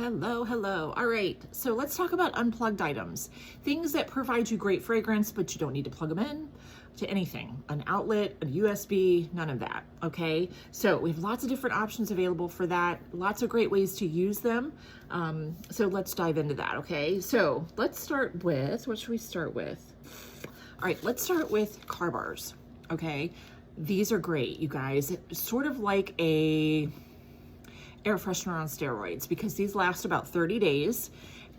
Hello, hello. All right, so let's talk about unplugged items. Things that provide you great fragrance, but you don't need to plug them in to anything. An outlet, a USB, none of that, okay? So we have lots of different options available for that. Lots of great ways to use them. So let's dive into that, okay? So let's start with, what should we start with? All right, let's start with car bars, okay? These are great, you guys. Sort of like a air freshener on steroids, because these last about 30 days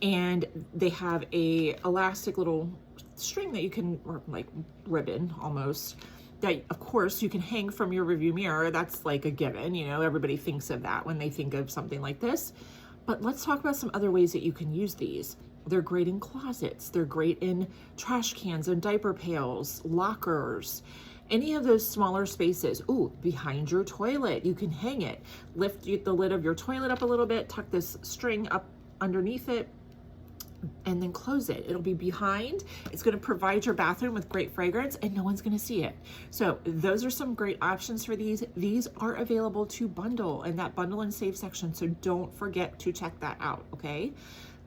and they have a elastic little string that you can, or like ribbon almost, that of course you can hang from your review mirror. That's like a given, you know, everybody thinks of that when they think of something like this. But let's talk about some other ways that you can use these. They're great in closets. They're great in trash cans and diaper pails, lockers, any of those smaller spaces. Ooh, behind your toilet, you can hang it. Lift the lid of your toilet up a little bit, tuck this string up underneath it, and then close it. It'll be behind. It's gonna provide your bathroom with great fragrance and no one's gonna see it. So those are some great options for these. These are available to bundle in that bundle and save section. So don't forget to check that out, okay?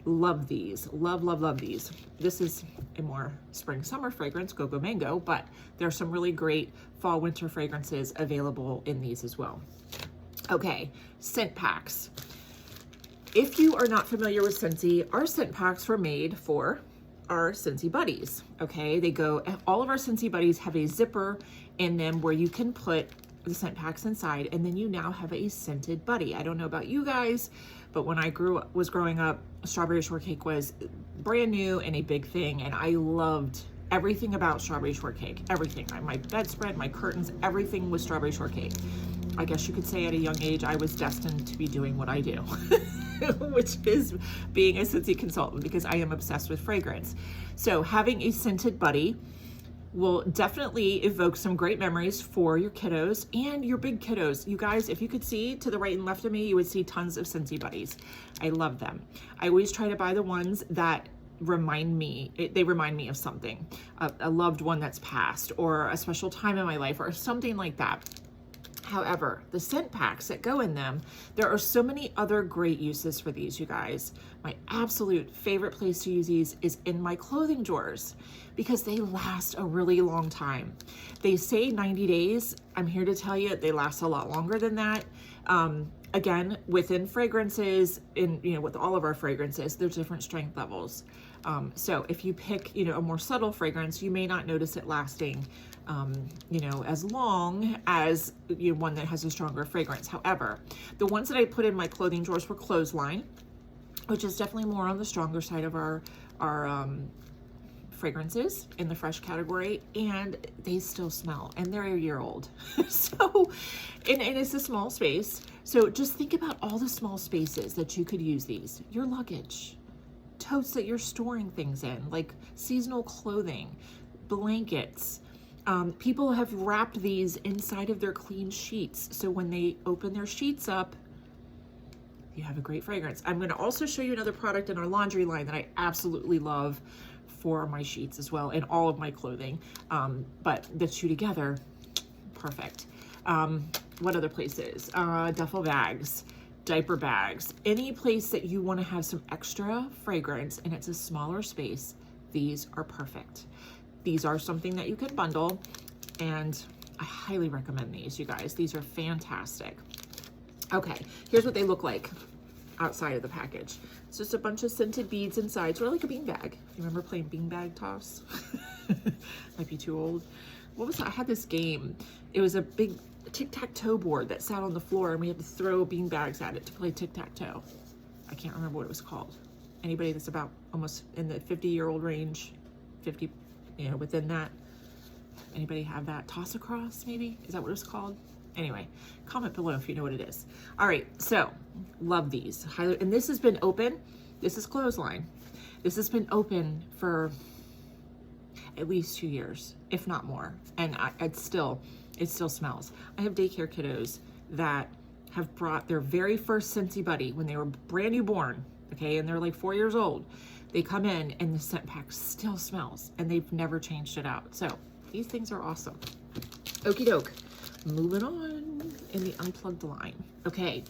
Love these, love these. This is a more spring summer fragrance, Go Go Mango, but there's some really great fall winter fragrances available in these as well. Okay, scent packs. If you are not familiar with Scentsy, our scent packs were made for our Scentsy buddies, okay? All of our Scentsy buddies have a zipper in them where you can put the scent packs inside, and then you now have a scented buddy. I don't know about you guys, but when I was growing up, strawberry shortcake was brand new and a big thing, and I loved everything about strawberry shortcake. Everything, my bedspread, my curtains, everything was strawberry shortcake. I guess you could say at a young age, I was destined to be doing what I do, which is being a Scentsy consultant, because I am obsessed with fragrance. So having a scented buddy will definitely evoke some great memories for your kiddos and your big kiddos. You guys, if you could see to the right and left of me, you would see tons of Scentsy buddies. I love them. I always try to buy the ones that remind me of something, a loved one that's passed, or a special time in my life, or something like that. However, the scent packs that go in them, there are so many other great uses for these, you guys. My absolute favorite place to use these is in my clothing drawers, because they last a really long time. They say 90 days. I'm here to tell you they last a lot longer than that. Again, within fragrances, with all of our fragrances, there's different strength levels. So if you pick, a more subtle fragrance, you may not notice it lasting, as long as one that has a stronger fragrance. However, the ones that I put in my clothing drawers were Clothesline, which is definitely more on the stronger side of our fragrances in the fresh category, and they still smell, and they're a year old. So, and it's a small space. So just think about all the small spaces that you could use these. Your luggage, totes that you're storing things in, like seasonal clothing, blankets. People have wrapped these inside of their clean sheets. So when they open their sheets up, you have a great fragrance. I'm going to also show you another product in our laundry line that I absolutely love for my sheets as well, and all of my clothing. But the two together, perfect. What other places? Duffel bags, diaper bags, any place that you want to have some extra fragrance and it's a smaller space, these are perfect. These are something that you can bundle, and I highly recommend these, you guys. These are fantastic. Okay, here's what they look like outside of the package. It's just a bunch of scented beads inside, sort of like a beanbag. You remember playing beanbag toss? Might be too old. What was that? I had this game. It was a big tic-tac-toe board that sat on the floor, and we had to throw beanbags at it to play tic-tac-toe. I can't remember what it was called. Anybody that's about almost in the 50-year-old range, 50, within that, anybody have that? Toss across, maybe? Is that what it was called? Anyway, comment below if you know what it is. All right, so love these. And this has been open. This is Clothesline. This has been open for at least 2 years, if not more. And it still smells. I have daycare kiddos that have brought their very first Scentsy buddy when they were brand new born, okay, and they're like 4 years old. They come in and the scent pack still smells, and they've never changed it out. So these things are awesome. Okie doke. Moving on in the Unplugged line. Okay,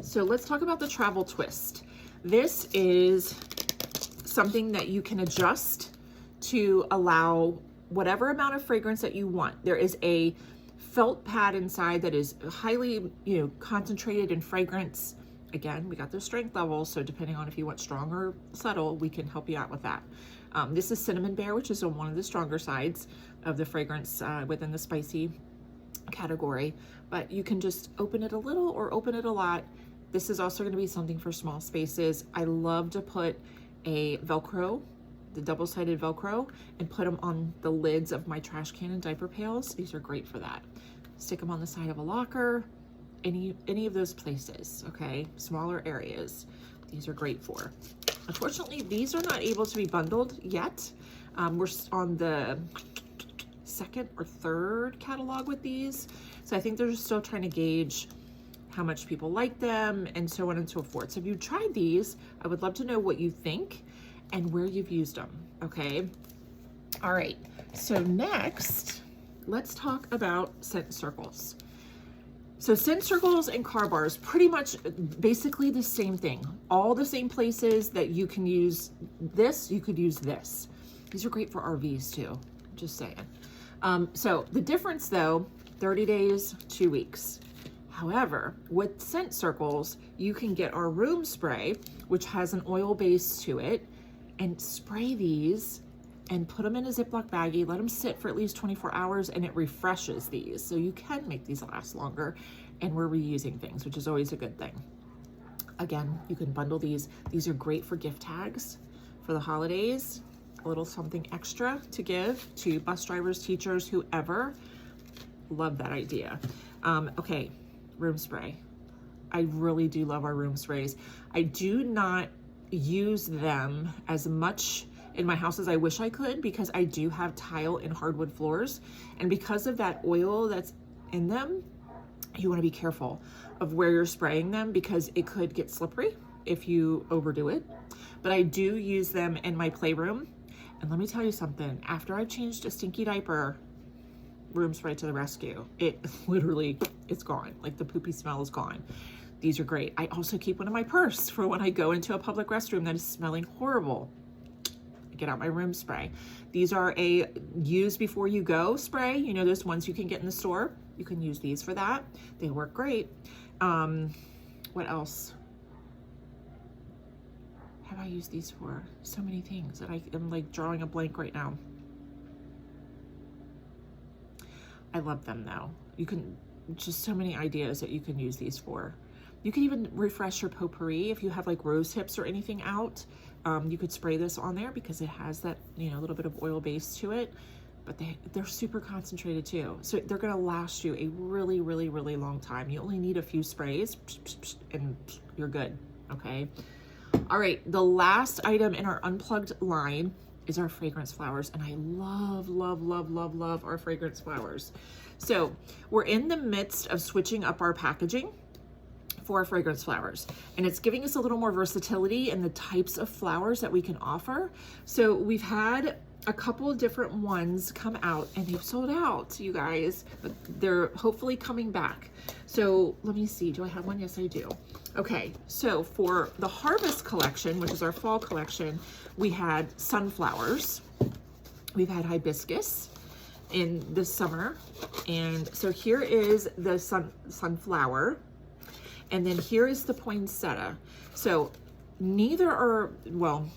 so let's talk about the travel twist. This is something that you can adjust to allow whatever amount of fragrance that you want. There is a felt pad inside that is highly, concentrated in fragrance. Again, we got the strength levels, so depending on if you want strong or subtle, we can help you out with that. This is Cinnamon Bear, which is on one of the stronger sides of the fragrance within the spicy category, but you can just open it a little or open it a lot. This is also going to be something for small spaces. I love to put a Velcro, the double-sided Velcro, and put them on the lids of my trash can and diaper pails. These are great for that. Stick them on the side of a locker, any of those places, okay? Smaller areas, these are great for. Unfortunately, these are not able to be bundled yet. We're on the second or third catalog with these, so I think they're just still trying to gauge how much people like them and so on and so forth. So if you tried these, I would love to know what you think and where you've used them, okay? All right, so next, let's talk about scent circles. So scent circles and car bars, pretty much basically the same thing. All the same places that you can use this, you could use this. These are great for RVs too, just saying. So the difference though, 30 days, 2 weeks. However, with scent circles, you can get our room spray, which has an oil base to it, and spray these and put them in a Ziploc baggie, let them sit for at least 24 hours, and it refreshes these. So you can make these last longer, and we're reusing things, which is always a good thing. Again, you can bundle these. These are great for gift tags for the holidays, a little something extra to give to bus drivers, teachers, whoever. Love that idea. Okay, room spray. I really do love our room sprays. I do not use them as much in my house as I wish I could, because I do have tile and hardwood floors, and because of that oil that's in them, you want to be careful of where you're spraying them because it could get slippery if you overdo it. But I do use them in my playroom, and let me tell you something, after I've changed a stinky diaper, room spray to the rescue. It literally, it's gone. Like the poopy smell is gone. These are great. I also keep one in my purse for when I go into a public restroom that is smelling horrible. Get out my room spray. These are a use before you go spray. You know, those ones you can get in the store. You can use these for that. They work great. What else have I used these for? So many things that I am like drawing a blank right now. I love them though. You can, just so many ideas that you can use these for. You can even refresh your potpourri if you have like rose hips or anything out. You could spray this on there because it has that, little bit of oil base to it, but they're super concentrated too. So they're gonna last you a really, really, really long time. You only need a few sprays and you're good, okay? All right, the last item in our Unplugged line is our fragrance flowers, and I love, love, love, love, love our fragrance flowers. So we're in the midst of switching up our packaging for fragrance flowers, and it's giving us a little more versatility in the types of flowers that we can offer. So we've had a couple of different ones come out and they've sold out, you guys, but they're hopefully coming back. So let me see, do I have one? Yes, I do. Okay, so for the Harvest collection, which is our fall collection, we had sunflowers, we've had hibiscus in the summer, and so here is the sunflower, and then here is the poinsettia. So neither are, well,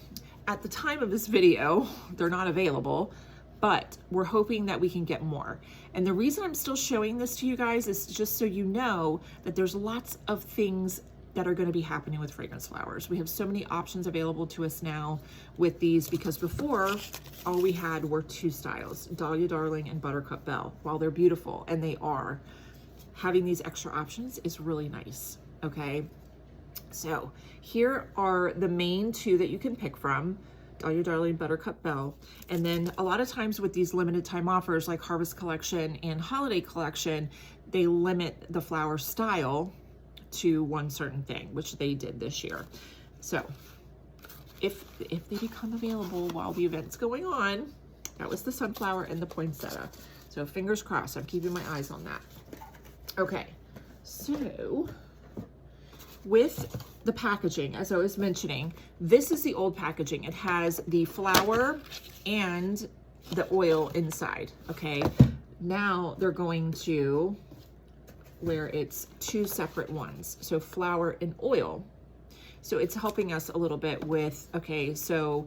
at the time of this video, they're not available, but we're hoping that we can get more. And the reason I'm still showing this to you guys is just so you know that there's lots of things that are going to be happening with fragrance flowers. We have so many options available to us now with these, because before all we had were two styles, Dahlia Darling and Buttercup Belle. While they're beautiful, and they are, having these extra options is really nice, okay? So here are the main two that you can pick from, Dahlia Darling, Buttercup Belle. And then a lot of times with these limited time offers like Harvest Collection and Holiday Collection, they limit the flower style to one certain thing, which they did this year. So if they become available while the event's going on, that was the sunflower and the poinsettia. So fingers crossed, I'm keeping my eyes on that. Okay, so with the packaging, as I was mentioning, this is the old packaging. It has the flower and the oil inside, okay? Now they're going to where it's two separate ones. So flower and oil. So it's helping us a little bit with, okay, so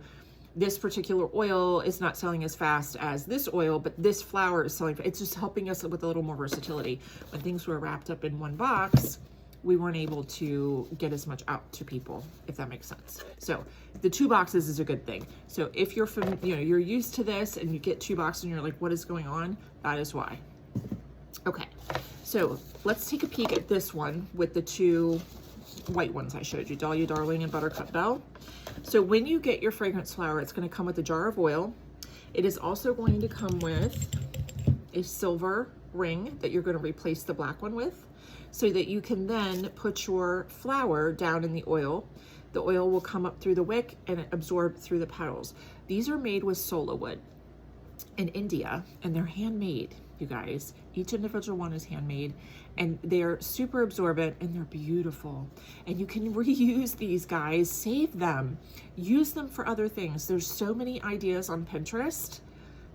this particular oil is not selling as fast as this oil, but this flower is selling. It's just helping us with a little more versatility. When things were wrapped up in one box, we weren't able to get as much out to people, if that makes sense. So the 2 boxes is a good thing. So if you're from, you're used to this and you get 2 boxes and you're like, what is going on? That is why. Okay, so let's take a peek at this one with the 2 white ones I showed you, Dahlia Darling and Buttercup Belle. So when you get your fragrance flower, it's going to come with a jar of oil. It is also going to come with a silver ring that you're going to replace the black one with, so that you can then put your flower down in the oil. The oil will come up through the wick and absorb through the petals. These are made with sola wood in India, and they're handmade, you guys. Each individual one is handmade, and they're super absorbent, and they're beautiful. And you can reuse these, guys. Save them. Use them for other things. There's so many ideas on Pinterest,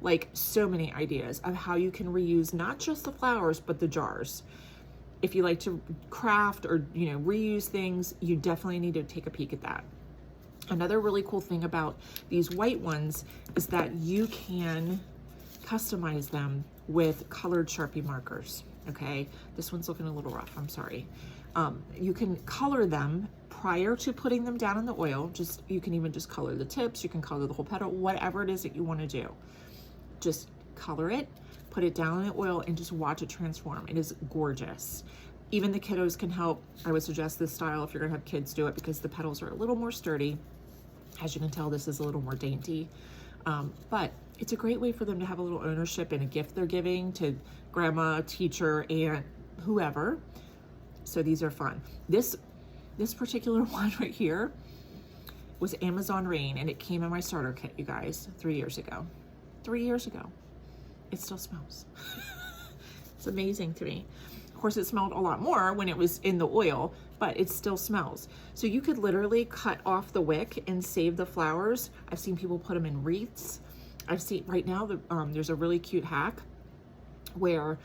like so many ideas of how you can reuse not just the flowers, but the jars. If you like to craft or, reuse things, you definitely need to take a peek at that. Another really cool thing about these white ones is that you can customize them with colored Sharpie markers, okay? This one's looking a little rough, I'm sorry. You can color them prior to putting them down in the oil. You can even just color the tips, you can color the whole petal, whatever it is that you want to do. Just color it, put it down in the oil, and just watch it transform. It is gorgeous. Even the kiddos can help. I would suggest this style if you're gonna have kids do it, because the petals are a little more sturdy. As you can tell, this is a little more dainty. But it's a great way for them to have a little ownership in a gift they're giving to grandma, teacher, aunt, whoever. So these are fun. This particular one right here was Amazon Rain, and it came in my starter kit, you guys, 3 years ago. 3 years ago. It still smells. It's amazing to me. Of course, it smelled a lot more when it was in the oil, but it still smells. So you could literally cut off the wick and save the flowers. I've seen people put them in wreaths. I've seen right now, there's a really cute hack where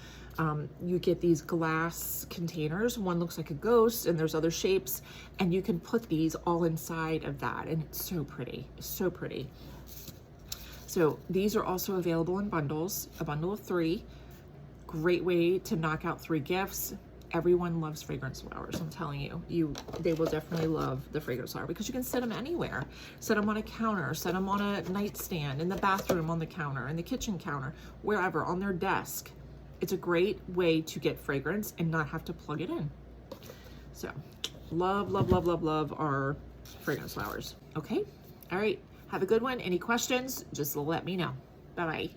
you get these glass containers. One looks like a ghost, and there's other shapes, and you can put these all inside of that, and it's so pretty. It's so pretty. So these are also available in bundles, a bundle of 3. Great way to knock out 3 gifts. Everyone loves fragrance flowers, I'm telling you. They will definitely love the fragrance flower, because you can set them anywhere. Set them on a counter, set them on a nightstand, in the bathroom on the counter, in the kitchen counter, wherever, on their desk. It's a great way to get fragrance and not have to plug it in. So, love, love, love, love, love our fragrance flowers. Okay? All right. Have a good one. Any questions? Just let me know. Bye-bye.